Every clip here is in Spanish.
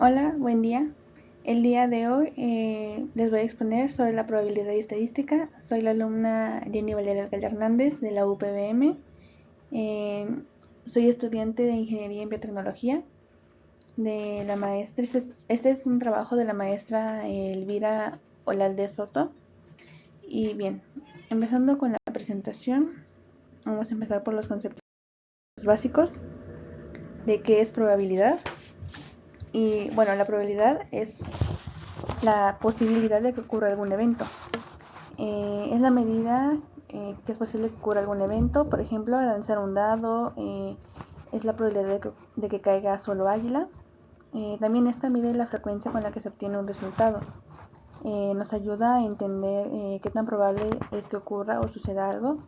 Hola, buen día. El día de hoy les voy a exponer sobre la probabilidad y estadística. Soy la alumna Jenny Valeria Alcalde Hernández de la UPBM. Soy estudiante de Ingeniería en Biotecnología de la maestra. Este es un trabajo de la maestra Elvira Olalde Soto. Y bien, empezando con la presentación, vamos a empezar por los conceptos básicos de qué es probabilidad. Y bueno, la probabilidad es la posibilidad de que ocurra algún evento. Es la medida que es posible que ocurra algún evento. Por ejemplo, lanzar un dado es la probabilidad de que caiga solo águila. También esta mide la frecuencia con la que se obtiene un resultado. Nos ayuda a entender qué tan probable es que ocurra o suceda algo.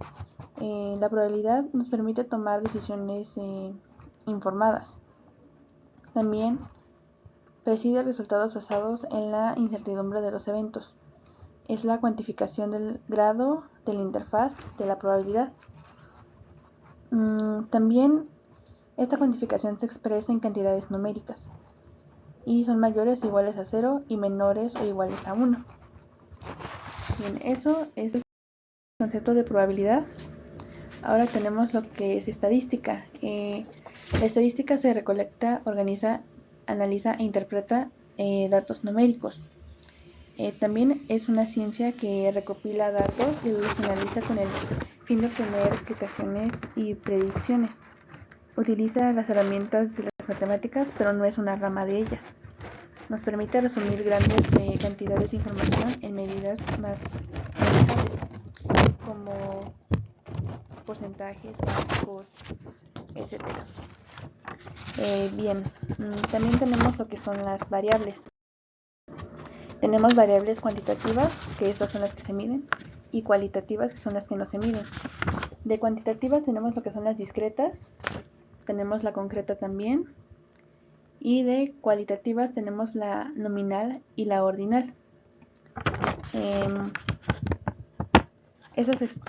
La probabilidad nos permite tomar decisiones informadas. También preside resultados basados en la incertidumbre de los eventos. Es la cuantificación del grado de la interfaz de la probabilidad. También esta cuantificación se expresa en cantidades numéricas y son mayores o iguales a 0 y menores o iguales a 1. Bien, eso es el concepto de probabilidad. Ahora tenemos lo que es estadística. La estadística se recolecta, organiza, analiza e interpreta datos numéricos. También es una ciencia que recopila datos y los analiza con el fin de obtener explicaciones y predicciones. Utiliza las herramientas de las matemáticas, pero no es una rama de ellas. Nos permite resumir grandes cantidades de información en medidas más manejables, como porcentajes, gráficos, etc. Bien, también tenemos lo que son las variables. Tenemos variables cuantitativas, que estas son las que se miden, y cualitativas, que son las que no se miden. De cuantitativas tenemos lo que son las discretas, tenemos la concreta también, y de cualitativas tenemos la nominal y la ordinal.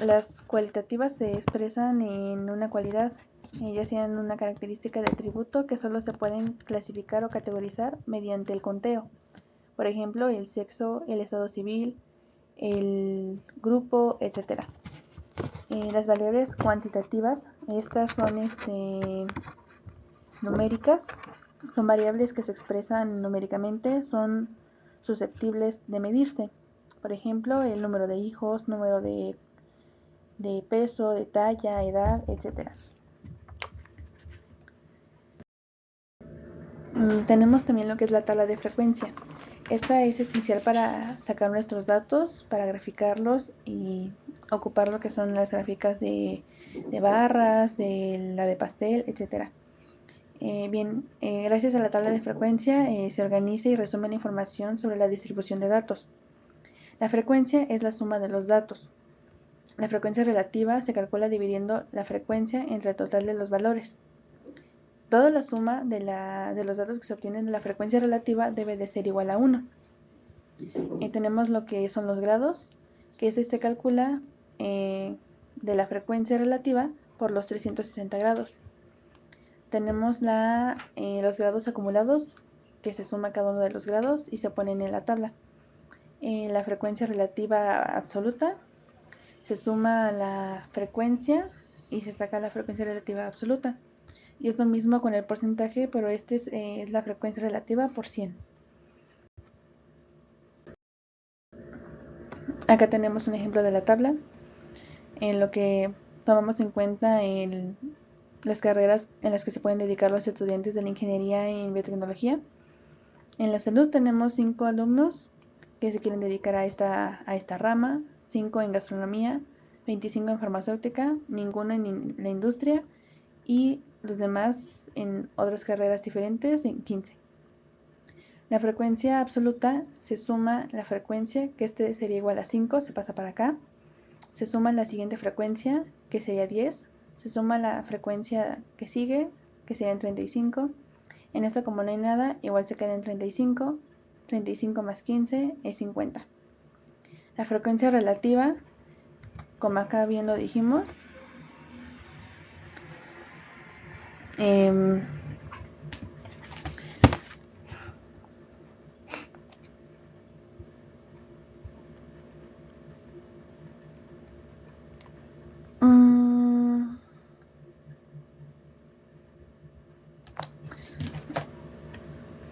Las cualitativas se expresan en una cualidad, ya sea en una característica de atributo que solo se pueden clasificar o categorizar mediante el conteo. Por ejemplo, el sexo, el estado civil, el grupo, etc. Las variables cuantitativas, estas son numéricas, son variables que se expresan numéricamente, son susceptibles de medirse. Por ejemplo, el número de hijos, número de peso, de talla, edad, etc. Tenemos también lo que es la tabla de frecuencia. Esta es esencial para sacar nuestros datos, para graficarlos y ocupar lo que son las gráficas de barras, de la de pastel, etc. Gracias a la tabla de frecuencia se organiza y resume la información sobre la distribución de datos. La frecuencia es la suma de los datos. La frecuencia relativa se calcula dividiendo la frecuencia entre el total de los valores. Toda la suma de los datos que se obtienen de la frecuencia relativa debe de ser igual a 1. Tenemos lo que son los grados, que se calcula de la frecuencia relativa por los 360 grados. Tenemos los grados acumulados, que se suma cada uno de los grados y se ponen en la tabla. La frecuencia relativa absoluta, se suma la frecuencia y se saca la frecuencia relativa absoluta. Y es lo mismo con el porcentaje, pero este es la frecuencia relativa por 100. Acá tenemos un ejemplo de la tabla, en lo que tomamos en cuenta las carreras en las que se pueden dedicar los estudiantes de la ingeniería en biotecnología. En la salud tenemos 5 alumnos que se quieren dedicar a esta rama, 5 en gastronomía, 25 en farmacéutica, ninguno en la industria y los demás en otras carreras diferentes en 15. La frecuencia absoluta se suma la frecuencia, que sería igual a 5, se pasa para acá. Se suma la siguiente frecuencia, que sería 10. Se suma la frecuencia que sigue, que sería 35. En esta, como no hay nada, igual se queda en 35. 35 más 15 es 50. La frecuencia relativa, como acá bien lo dijimos,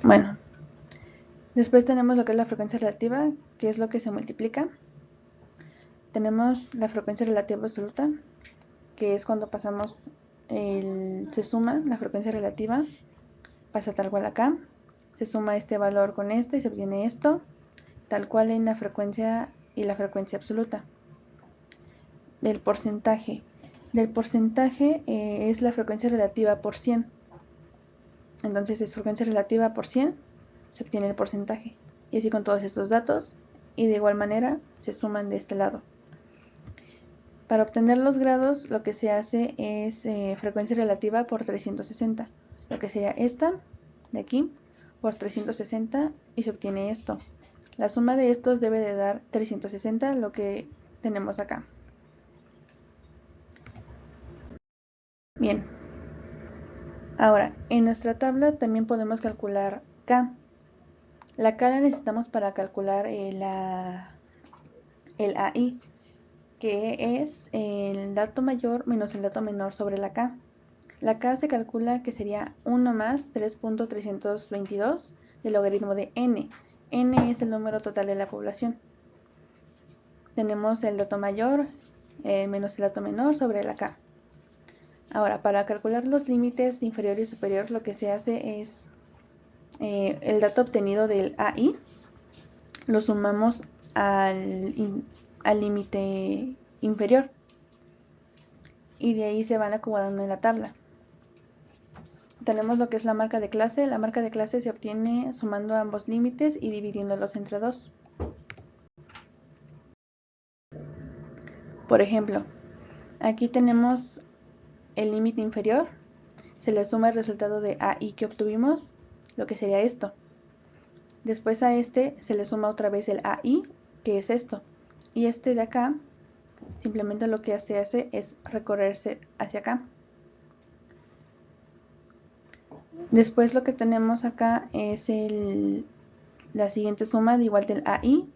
Bueno, después tenemos lo que es la frecuencia relativa, que es lo que se multiplica. Tenemos la frecuencia relativa absoluta, que es cuando pasamos, se suma la frecuencia relativa, pasa tal cual acá, se suma este valor con este y se obtiene esto, tal cual en la frecuencia y la frecuencia absoluta. Del porcentaje es la frecuencia relativa por 100. Entonces es frecuencia relativa por 100, se obtiene el porcentaje. Y así con todos estos datos, y de igual manera se suman de este lado. Para obtener los grados, lo que se hace es frecuencia relativa por 360, lo que sería esta de aquí por 360, y se obtiene esto. La suma de estos debe de dar 360, lo que tenemos acá. Bien, ahora en nuestra tabla también podemos calcular K. La K la necesitamos para calcular el AI, que es el dato mayor menos el dato menor sobre la K. La K se calcula que sería 1 más 3.322 del logaritmo de n. N es el número total de la población. Tenemos el dato mayor menos el dato menor sobre la K. Ahora, para calcular los límites inferior y superior, lo que se hace es el dato obtenido del AI, lo sumamos al límite inferior, y de ahí se van acomodando en la tabla. Tenemos lo que es la marca de clase. La marca de clase se obtiene sumando ambos límites y dividiéndolos entre 2. Por ejemplo, aquí tenemos el límite inferior, se le suma el resultado de AI que obtuvimos, lo que sería esto. Después a este se le suma otra vez el AI, que es esto. Y este de acá, simplemente lo que se hace es recorrerse hacia acá. Después lo que tenemos acá es la siguiente suma de igual del AI,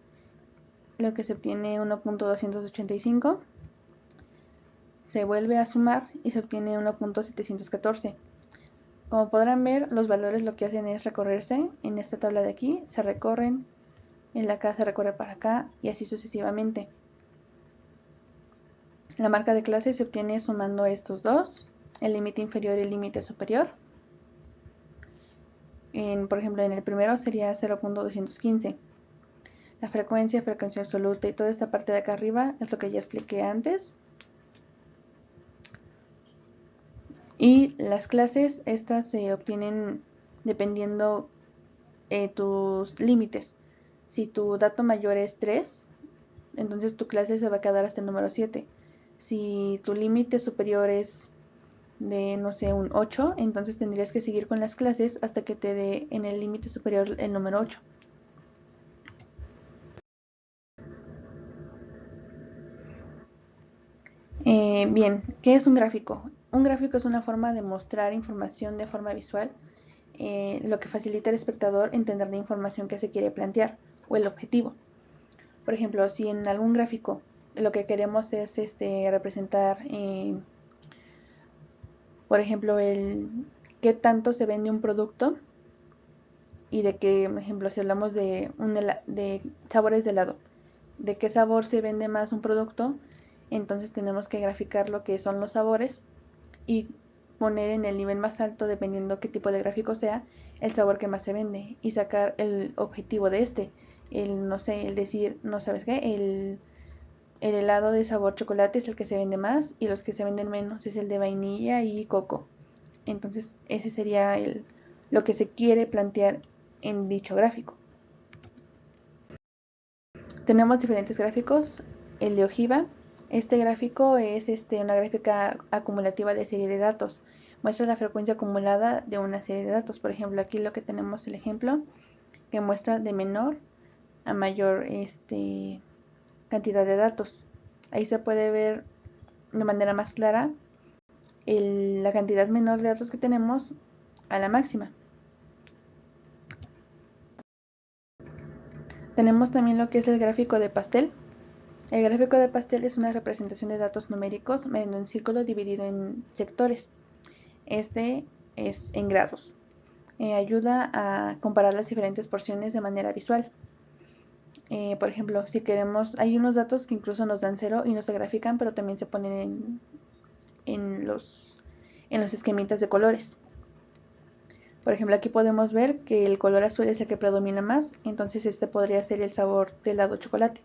lo que se obtiene 1.285. Se vuelve a sumar y se obtiene 1.714. Como podrán ver, los valores lo que hacen es recorrerse. En esta tabla de aquí se recorren, en la acá se recorre para acá y así sucesivamente. La marca de clase se obtiene sumando estos dos, el límite inferior y el límite superior. Por ejemplo, en el primero sería 0.215. La frecuencia absoluta y toda esta parte de acá arriba es lo que ya expliqué antes. Y las clases, estas se obtienen dependiendo tus límites. Si tu dato mayor es 3, entonces tu clase se va a quedar hasta el número 7. Si tu límite superior es de, no sé, un 8, entonces tendrías que seguir con las clases hasta que te dé en el límite superior el número 8. Bien, ¿qué es un gráfico? Un gráfico es una forma de mostrar información de forma visual, lo que facilita al espectador entender la información que se quiere plantear o el objetivo. Por ejemplo, si en algún gráfico lo que queremos es representar, por ejemplo, el qué tanto se vende un producto, y de que, por ejemplo, si hablamos de sabores de helado, de qué sabor se vende más un producto, entonces tenemos que graficar lo que son los sabores y poner en el nivel más alto, dependiendo qué tipo de gráfico sea, el sabor que más se vende y sacar el objetivo de no sé, el decir, no sabes qué, el helado de sabor chocolate es el que se vende más y los que se venden menos es el de vainilla y coco. Entonces ese sería lo que se quiere plantear en dicho gráfico. Tenemos diferentes gráficos. El de ojiva. Este gráfico es una gráfica acumulativa de serie de datos. Muestra la frecuencia acumulada de una serie de datos. Por ejemplo, aquí lo que tenemos el ejemplo que muestra de menor a mayor cantidad de datos. Ahí se puede ver de manera más clara la cantidad menor de datos que tenemos a la máxima. Tenemos también lo que es el gráfico de pastel. El gráfico de pastel es una representación de datos numéricos mediante un círculo dividido en sectores. Este es en grados. ayuda a comparar las diferentes porciones de manera visual. Por ejemplo, si queremos, hay unos datos que incluso nos dan 0 y no se grafican, pero también se ponen en los esquemitas de colores. Por ejemplo, aquí podemos ver que el color azul es el que predomina más, entonces este podría ser el sabor de helado chocolate.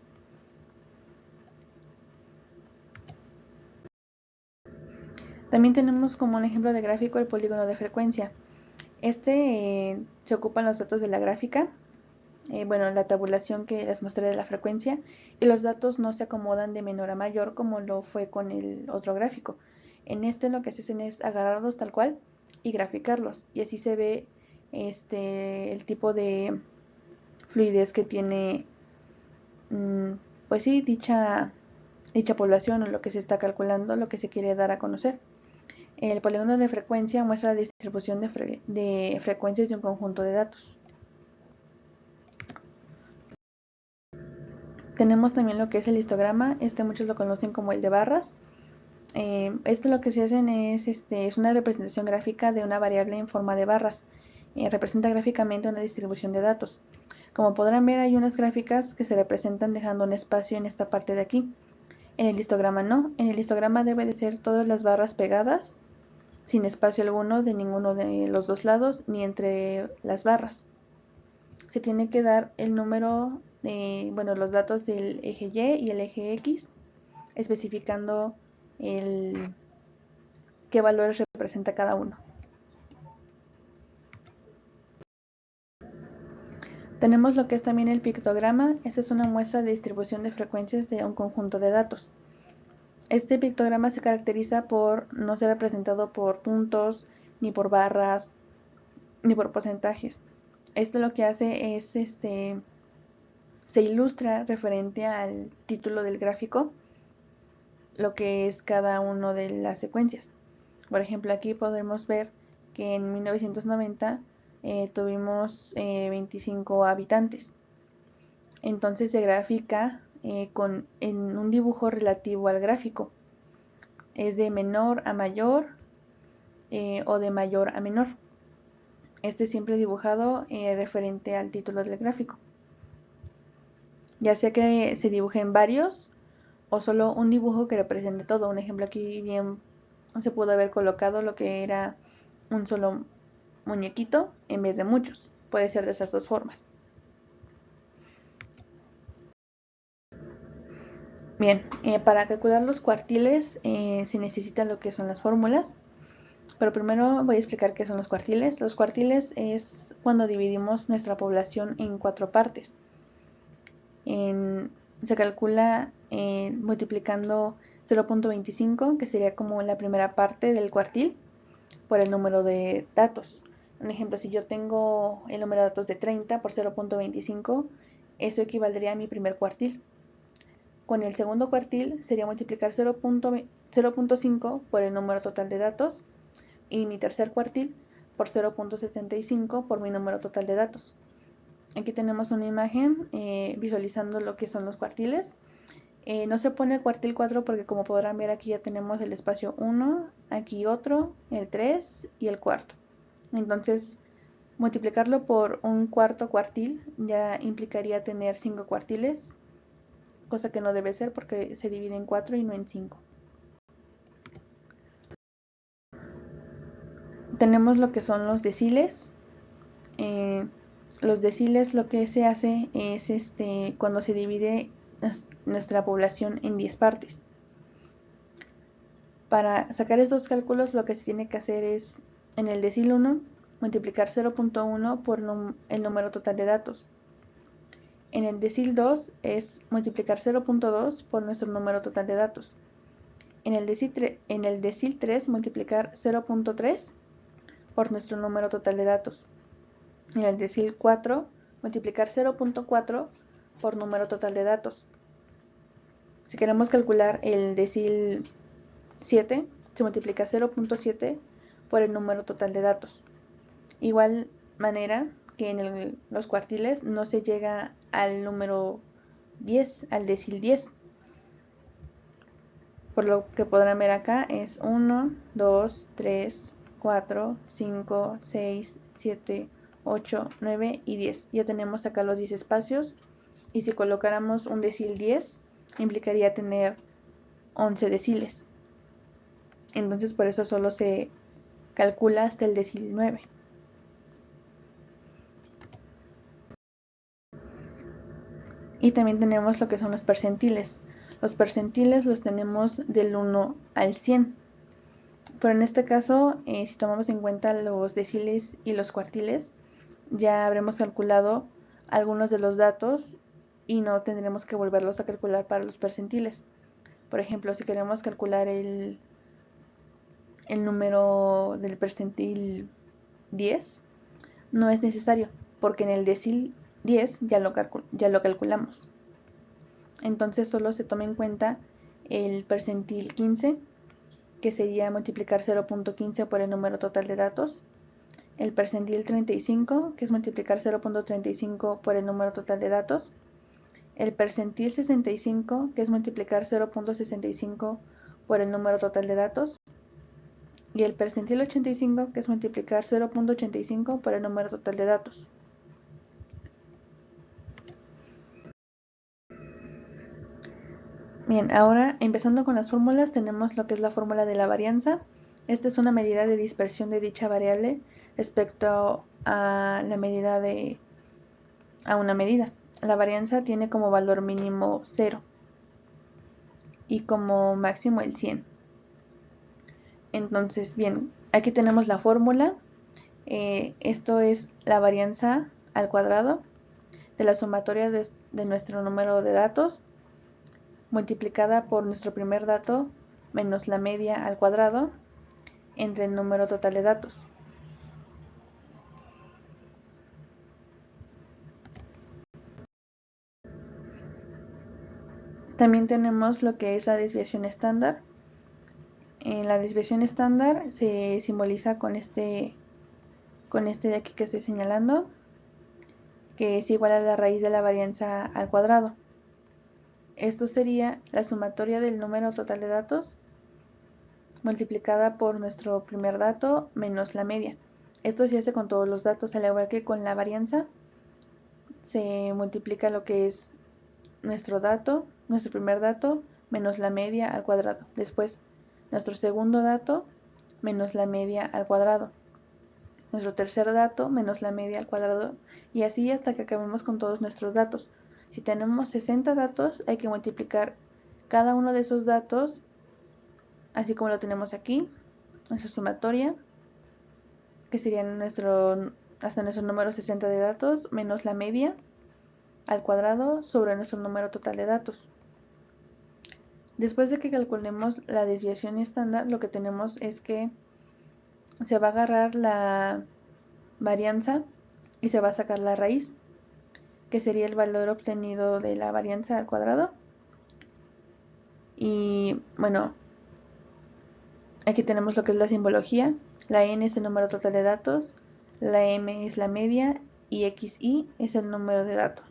También tenemos como un ejemplo de gráfico el polígono de frecuencia. Se ocupan los datos de la gráfica, la tabulación que les mostré de la frecuencia, y los datos no se acomodan de menor a mayor como lo fue con el otro gráfico. En lo que se hacen es agarrarlos tal cual y graficarlos, y así se ve el tipo de fluidez que tiene pues sí, dicha población o lo que se está calculando, lo que se quiere dar a conocer. El polígono de frecuencia muestra la distribución de frecuencias de un conjunto de datos. Tenemos también lo que es el histograma, muchos lo conocen como el de barras. Lo que se hacen es una representación gráfica de una variable en forma de barras. Representa gráficamente una distribución de datos. Como podrán ver, hay unas gráficas que se representan dejando un espacio en esta parte de aquí. En el histograma no, en el histograma debe de ser todas las barras pegadas, sin espacio alguno de ninguno de los dos lados ni entre las barras. Se tiene que dar el número los datos del eje Y y el eje X, especificando qué valores representa cada uno. Tenemos lo que es también el pictograma. Esta es una muestra de distribución de frecuencias de un conjunto de datos. Este pictograma se caracteriza por no ser representado por puntos, ni por barras, ni por porcentajes. Esto lo que hace es se ilustra referente al título del gráfico lo que es cada una de las secuencias. Por ejemplo, aquí podemos ver que en 1990 tuvimos 25 habitantes. Entonces se grafica en un dibujo relativo al gráfico. Es de menor a mayor o de mayor a menor. Siempre dibujado referente al título del gráfico. Ya sea que se dibujen varios o solo un dibujo que represente todo. Un ejemplo, aquí bien se pudo haber colocado lo que era un solo muñequito en vez de muchos. Puede ser de esas dos formas. Bien, para calcular los cuartiles se necesitan lo que son las fórmulas. Pero primero voy a explicar qué son los cuartiles. Los cuartiles es cuando dividimos nuestra población en 4 partes. Se calcula multiplicando 0.25, que sería como la primera parte del cuartil, por el número de datos. Un ejemplo, si yo tengo el número de datos de 30 por 0.25, eso equivaldría a mi primer cuartil. Con el segundo cuartil sería multiplicar 0.5 por el número total de datos, y mi tercer cuartil por 0.75 por mi número total de datos. Aquí tenemos una imagen visualizando lo que son los cuartiles. No se pone el cuartil 4 porque, como podrán ver, aquí ya tenemos el espacio 1, aquí otro, el 3 y el cuarto. Entonces, multiplicarlo por un cuarto cuartil ya implicaría tener 5 cuartiles, cosa que no debe ser porque se divide en 4 y no en 5. Tenemos lo que son los deciles. Los deciles, lo que se hace es cuando se divide nuestra población en 10 partes. Para sacar estos cálculos, lo que se tiene que hacer es, en el decil 1, multiplicar 0.1 por el número total de datos. En el decil 2 es multiplicar 0.2 por nuestro número total de datos. En el decil 3 multiplicar 0.3 por nuestro número total de datos. En el decil 4 multiplicar 0.4 por número total de datos. Si queremos calcular el decil 7, se multiplica 0.7 por el número total de datos. Igual manera que en los cuartiles no se llega al número 10, al decil 10. Por lo que podrán ver acá es 1, 2, 3, 4, 5, 6, 7, 8, 9 y 10. Ya tenemos acá los 10 espacios. Y si colocáramos un decil 10, implicaría tener 11 deciles. Entonces por eso solo se calcula hasta el decil 9. Y también tenemos lo que son los percentiles. Los percentiles los tenemos del 1 al 100. Pero en este caso, si tomamos en cuenta los deciles y los cuartiles, ya habremos calculado algunos de los datos y no tendremos que volverlos a calcular para los percentiles. Por ejemplo, si queremos calcular el número del percentil 10, no es necesario, porque en el decil 10 ya lo calculamos. Entonces solo se toma en cuenta el percentil 15, que sería multiplicar 0.15 por el número total de datos. El percentil 35, que es multiplicar 0.35 por el número total de datos. El percentil 65, que es multiplicar 0.65 por el número total de datos. Y el percentil 85, que es multiplicar 0.85 por el número total de datos. Bien, ahora empezando con las fórmulas, tenemos lo que es la fórmula de la varianza. Esta es una medida de dispersión de dicha variable respecto a la medida a una medida. La varianza tiene como valor mínimo 0 y como máximo el 100. Entonces, bien, aquí tenemos la fórmula. Esto es la varianza al cuadrado de la sumatoria de nuestro número de datos multiplicada por nuestro primer dato menos la media al cuadrado entre el número total de datos. También tenemos lo que es la desviación estándar. La desviación estándar se simboliza con este de aquí que estoy señalando, que es igual a la raíz de la varianza al cuadrado. Esto sería la sumatoria del número total de datos multiplicada por nuestro primer dato menos la media. Esto se hace con todos los datos, al igual que con la varianza. Se multiplica lo que es nuestro primer dato, menos la media al cuadrado. Después, nuestro segundo dato, menos la media al cuadrado. Nuestro tercer dato, menos la media al cuadrado. Y así hasta que acabemos con todos nuestros datos. Si tenemos 60 datos, hay que multiplicar cada uno de esos datos, así como lo tenemos aquí, nuestra sumatoria, que sería hasta nuestro número 60 de datos, menos la media al cuadrado sobre nuestro número total de datos. Después de que calculemos la desviación estándar, lo que tenemos es que se va a agarrar la varianza y se va a sacar la raíz, que sería el valor obtenido de la varianza al cuadrado. Y bueno, aquí tenemos lo que es la simbología. La n es el número total de datos, la m es la media y xi es el número de datos.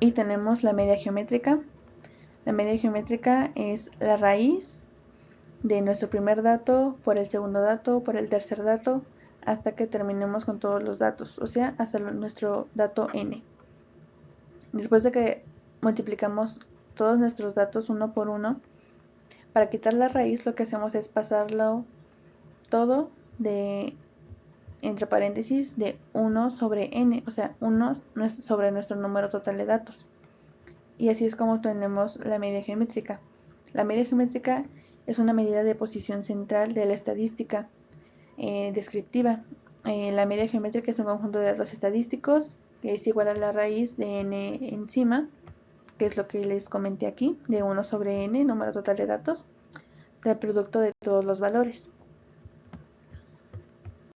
Y tenemos la media geométrica. La media geométrica es la raíz de nuestro primer dato por el segundo dato, por el tercer dato, hasta que terminemos con todos los datos, o sea, hasta nuestro dato n. Después de que multiplicamos todos nuestros datos uno por uno, para quitar la raíz lo que hacemos es pasarlo todo entre paréntesis de 1 sobre n, o sea, 1 sobre nuestro número total de datos. Y así es como obtenemos la media geométrica. La media geométrica es una medida de posición central de la estadística descriptiva. La media geométrica es un conjunto de datos estadísticos que es igual a la raíz de n encima, que es lo que les comenté aquí, de 1 sobre n, número total de datos, del producto de todos los valores.